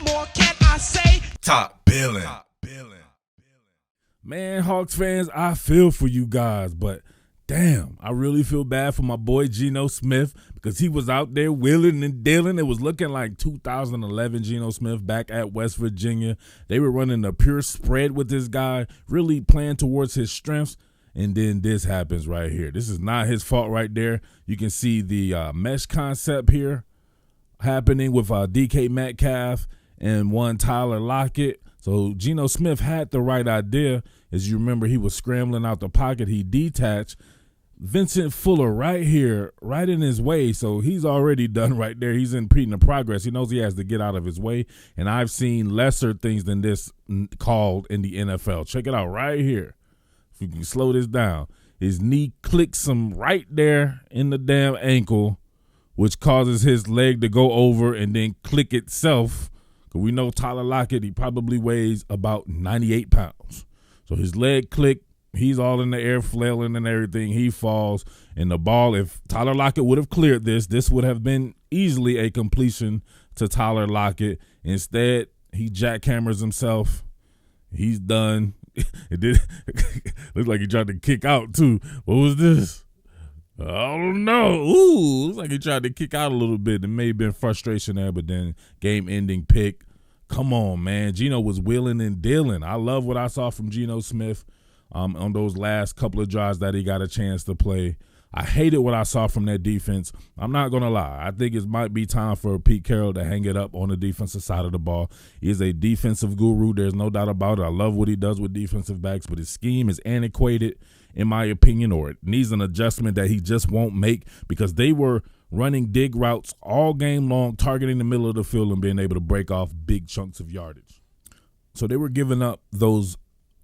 more can I say? Top Billin. Man, Hawks fans, I feel for you guys, but damn, I really feel bad for my boy Geno Smith because he was out there wheeling and dealing. It was looking like 2011 Geno Smith back at West Virginia. They were running a pure spread with this guy, really playing towards his strengths, and then this happens right here. This is not his fault right there. You can see the mesh concept here happening with DK Metcalf and one Tyler Lockett. So Geno Smith had the right idea. As you remember, he was scrambling out the pocket. He detached. Vincent Fuller right here, right in his way. So he's already done right there. He's impeding the progress. He knows he has to get out of his way. And I've seen lesser things than this called in the NFL. Check it out right here. If you can slow this down. His knee clicks him right there in the damn ankle, which causes his leg to go over and then click itself. Because we know Tyler Lockett, he probably weighs about 98 pounds. So his leg clicked. He's all in the air flailing and everything. He falls. And the ball, if Tyler Lockett would have cleared this would have been easily a completion to Tyler Lockett. Instead, he jackhammers himself. He's done. It did looks like he tried to kick out too. What was this? I don't know. Ooh, looks like he tried to kick out a little bit. There may have been frustration there, but then game-ending pick. Come on, man. Geno was wheeling and dealing. I love what I saw from Geno Smith on those last couple of drives that he got a chance to play. I hated what I saw from that defense. I'm not going to lie. I think it might be time for Pete Carroll to hang it up on the defensive side of the ball. He is a defensive guru. There's no doubt about it. I love what he does with defensive backs, but his scheme is antiquated, in my opinion, or it needs an adjustment that he just won't make because they were running dig routes all game long, targeting the middle of the field and being able to break off big chunks of yardage. So they were giving up those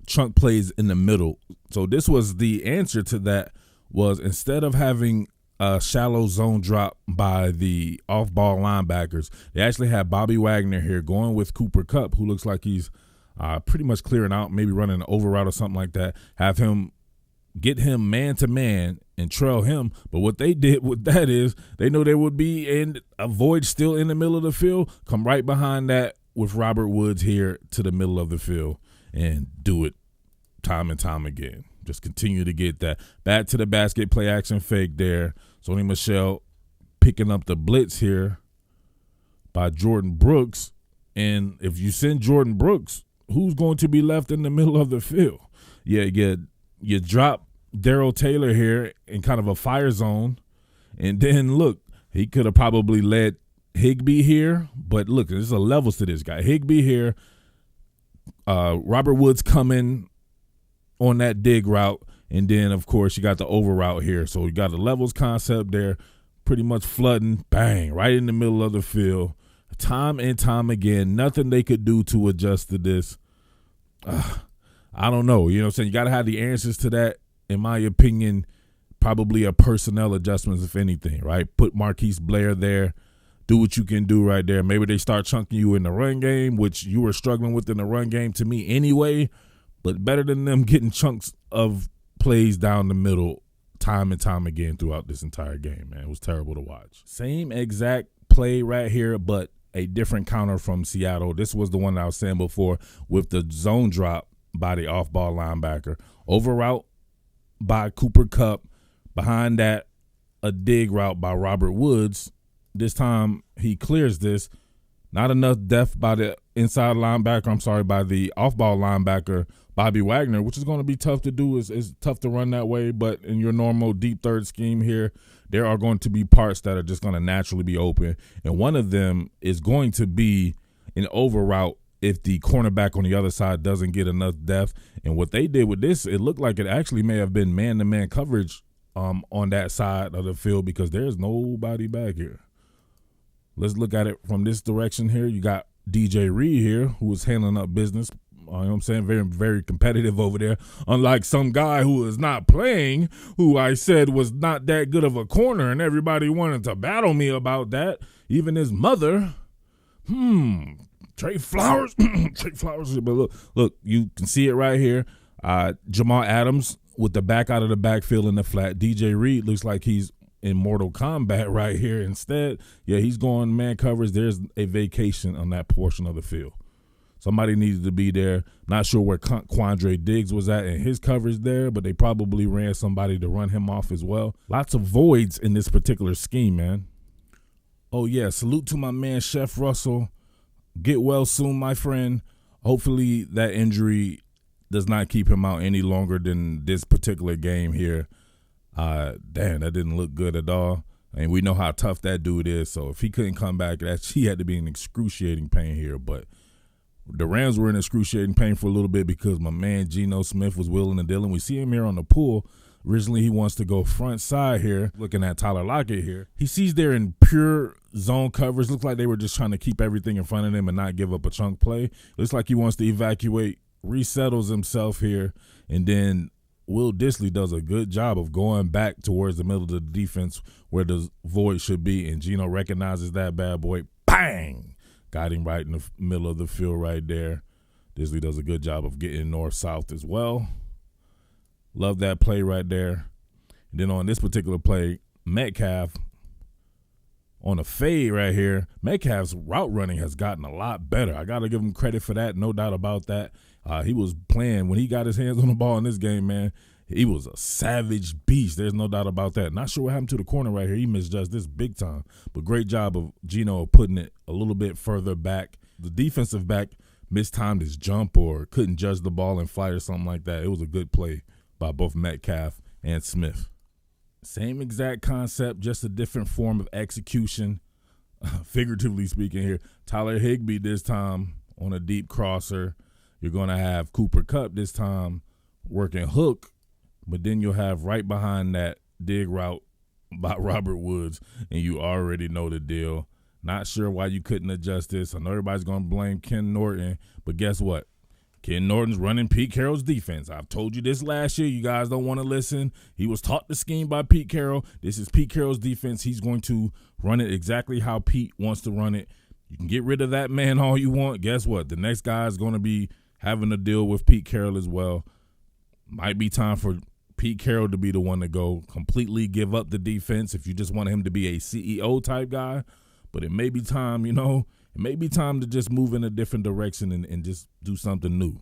chunk plays in the middle. So this was the answer to that. Was instead of having a shallow zone drop by the off-ball linebackers, they actually had Bobby Wagner here going with Cooper Kupp, who looks like he's pretty much clearing out, maybe running an over route or something like that, have him get him man-to-man and trail him. But what they did with that is they know there would be a void still in the middle of the field, come right behind that with Robert Woods here to the middle of the field and do it time and time again. Just continue to get that. Back to the basket, play action fake there. Sony Michel picking up the blitz here by Jordan Brooks. And if you send Jordan Brooks, who's going to be left in the middle of the field? Yeah, you drop Darrell Taylor here in kind of a fire zone. And then, look, he could have probably led Higbee here. But, look, there's a levels to this guy. Higbee here, Robert Woods coming on that dig route, and then of course you got the over route here. So you got the levels concept there, pretty much flooding, bang, right in the middle of the field, time and time again. Nothing they could do to adjust to this. I don't know. You know what I'm saying? You got to have the answers to that. In my opinion, probably a personnel adjustments, if anything, right? Put Marquise Blair there. Do what you can do right there. Maybe they start chunking you in the run game, which you were struggling with in the run game to me anyway. But better than them getting chunks of plays down the middle time and time again throughout this entire game, man. It was terrible to watch. Same exact play right here, but a different counter from Seattle. This was the one that I was saying before with the zone drop by the off-ball linebacker. Over route by Cooper Kupp. Behind that, a dig route by Robert Woods. This time he clears this. Not enough depth by the inside linebacker, by the off-ball linebacker, Bobby Wagner, which is going to be tough to do. Is tough to run that way, but in your normal deep third scheme here, there are going to be parts that are just going to naturally be open, and one of them is going to be an over route if the cornerback on the other side doesn't get enough depth. And what they did with this, it looked like it actually may have been man-to-man coverage on that side of the field because there's nobody back here. Let's look at it from this direction here. You got DJ Reed here, who is handling up business. You know what I'm saying? Very, very competitive over there. Unlike some guy who is not playing, who I said was not that good of a corner, and everybody wanted to battle me about that. Even his mother. Trey Flowers. Trey Flowers. But look, you can see it right here. Jamal Adams with the back out of the backfield in the flat. DJ Reed looks like he's in Mortal Kombat right here. Instead, yeah, he's going man coverage. There's a vacation on that portion of the field. Somebody needed to be there. Not sure where Quandre Diggs was at in his coverage there, but they probably ran somebody to run him off as well. Lots of voids in this particular scheme, man. Oh, yeah, salute to my man, Chef Russell. Get well soon, my friend. Hopefully that injury does not keep him out any longer than this particular game here. Damn, that didn't look good at all. And we know how tough that dude is, so if he couldn't come back, he had to be in excruciating pain here. But the Rams were in excruciating pain for a little bit because my man Geno Smith was willing and dealing. We see him here on the pool. Originally, he wants to go front side here, looking at Tyler Lockett here. He sees they're in pure zone coverage. Looks like they were just trying to keep everything in front of him and not give up a chunk play. Looks like he wants to evacuate, resettles himself here, and then Will Dissly does a good job of going back towards the middle of the defense where the void should be, and Geno recognizes that bad boy. Bang! Got him right in the middle of the field right there. Dissly does a good job of getting north-south as well. Love that play right there. And then on this particular play, Metcalf on a fade right here. Metcalf's route running has gotten a lot better. I got to give him credit for that, no doubt about that. He was playing, when he got his hands on the ball in this game, man, he was a savage beast. There's no doubt about that. Not sure what happened to the corner right here. He misjudged this big time. But great job of Geno putting it a little bit further back. The defensive back mistimed his jump or couldn't judge the ball in flight or something like that. It was a good play by both Metcalf and Smith. Same exact concept, just a different form of execution, figuratively speaking here. Tyler Higbee this time on a deep crosser. You're going to have Cooper Kupp this time working hook, but then you'll have right behind that dig route by Robert Woods, and you already know the deal. Not sure why you couldn't adjust this. I know everybody's going to blame Ken Norton, but guess what? Ken Norton's running Pete Carroll's defense. I've told you this last year. You guys don't want to listen. He was taught the scheme by Pete Carroll. This is Pete Carroll's defense. He's going to run it exactly how Pete wants to run it. You can get rid of that man all you want. Guess what? The next guy is going to be having to deal with Pete Carroll as well. Might be time for Pete Carroll to be the one to go completely give up the defense if you just want him to be a CEO type guy. But it may be time, it may be time to just move in a different direction and just do something new.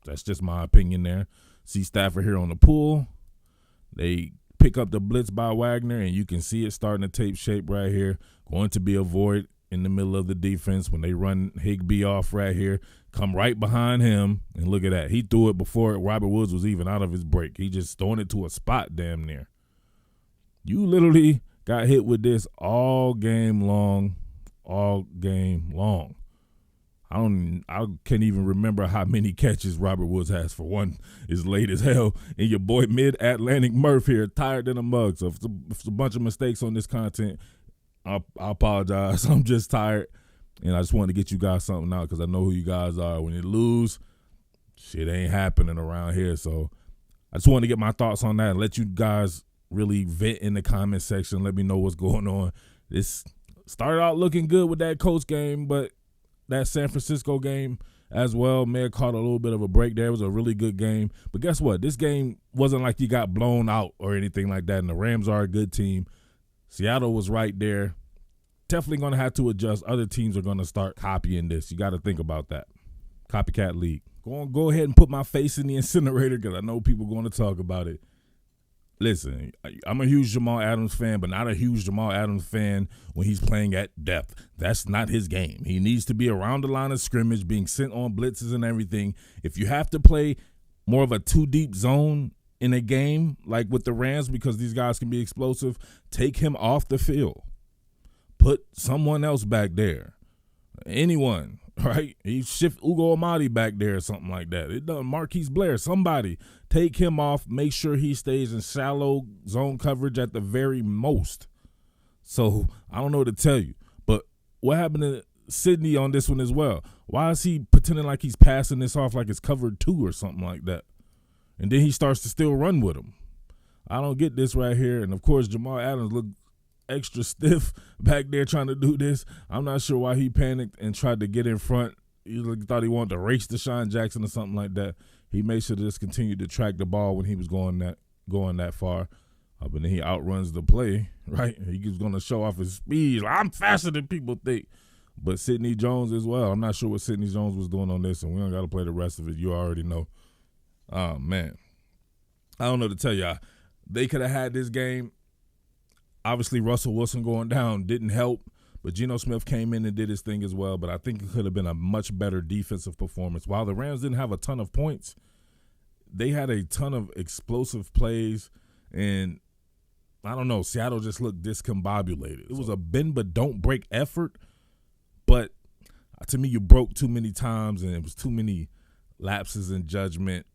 That's just my opinion there. See Stafford here on the pool. They pick up the blitz by Wagner, and you can see it starting to take shape right here. Going to be a void in the middle of the defense when they run Higbee off right here. Come right behind him, and look at that. He threw it before Robert Woods was even out of his break. He just throwing it to a spot damn near. You literally got hit with this all game long. All game long. I can't even remember how many catches Robert Woods has. For one, is late as hell. And your boy Mid-Atlantic Murph here, tired than a mug. So if it's a bunch of mistakes on this content, I apologize. I'm just tired. And I just wanted to get you guys something out because I know who you guys are. When you lose, shit ain't happening around here. So I just wanted to get my thoughts on that and let you guys really vent in the comment section. Let me know what's going on. This started out looking good with that Colts game, but that San Francisco game as well may have caught a little bit of a break there. It was a really good game. But guess what? This game wasn't like you got blown out or anything like that, and the Rams are a good team. Seattle was right there. Definitely going to have to adjust. Other teams are going to start copying this. You got to think about that. Copycat league. Go ahead and put my face in the incinerator because I know people are going to talk about it. Listen, I'm a huge Jamal Adams fan, but not a huge Jamal Adams fan when he's playing at depth. That's not his game. He needs to be around the line of scrimmage, being sent on blitzes and everything. If you have to play more of a two-deep zone in a game, like with the Rams, because these guys can be explosive, take him off the field. Put someone else back there. Anyone, right? He shift Ugo Amadi back there or something like that. It doesn't. Marquise Blair, somebody. Take him off. Make sure he stays in shallow zone coverage at the very most. So I don't know what to tell you. But what happened to Sidney on this one as well? Why is he pretending like he's passing this off like it's covered 2 or something like that? And then he starts to still run with him. I don't get this right here. And, of course, Jamal Adams looked extra stiff back there trying to do this. I'm not sure why he panicked and tried to get in front. He thought he wanted to race Deshaun Jackson or something like that. He made sure to just continue to track the ball when he was going that far. But then he outruns the play, right? He's going to show off his speed. Like, I'm faster than people think. But Sidney Jones as well. I'm not sure what Sidney Jones was doing on this, and we don't got to play the rest of it. You already know. Oh, man. I don't know to tell y'all. They could have had this game. Obviously, Russell Wilson going down didn't help, but Geno Smith came in and did his thing as well. But I think it could have been a much better defensive performance. While the Rams didn't have a ton of points, they had a ton of explosive plays, and I don't know, Seattle just looked discombobulated. It was a bend but don't break effort, but to me, you broke too many times, and it was too many lapses in judgment.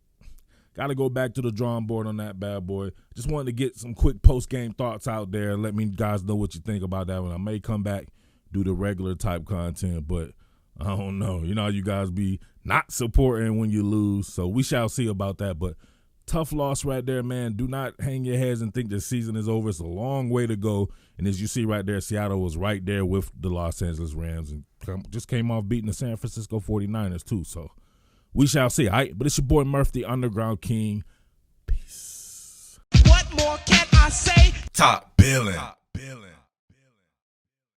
Got to go back to the drawing board on that bad boy. Just wanted to get some quick post-game thoughts out there. Let me guys know what you think about that one. I may come back, do the regular type content, but I don't know. You know how you guys be not supporting when you lose, so we shall see about that. But tough loss right there, man. Do not hang your heads and think the season is over. It's a long way to go. And as you see right there, Seattle was right there with the Los Angeles Rams and just came off beating the San Francisco 49ers too, so we shall see. All right, but it's your boy Murph, the Underground King. Peace. What more can I say? Top Billin.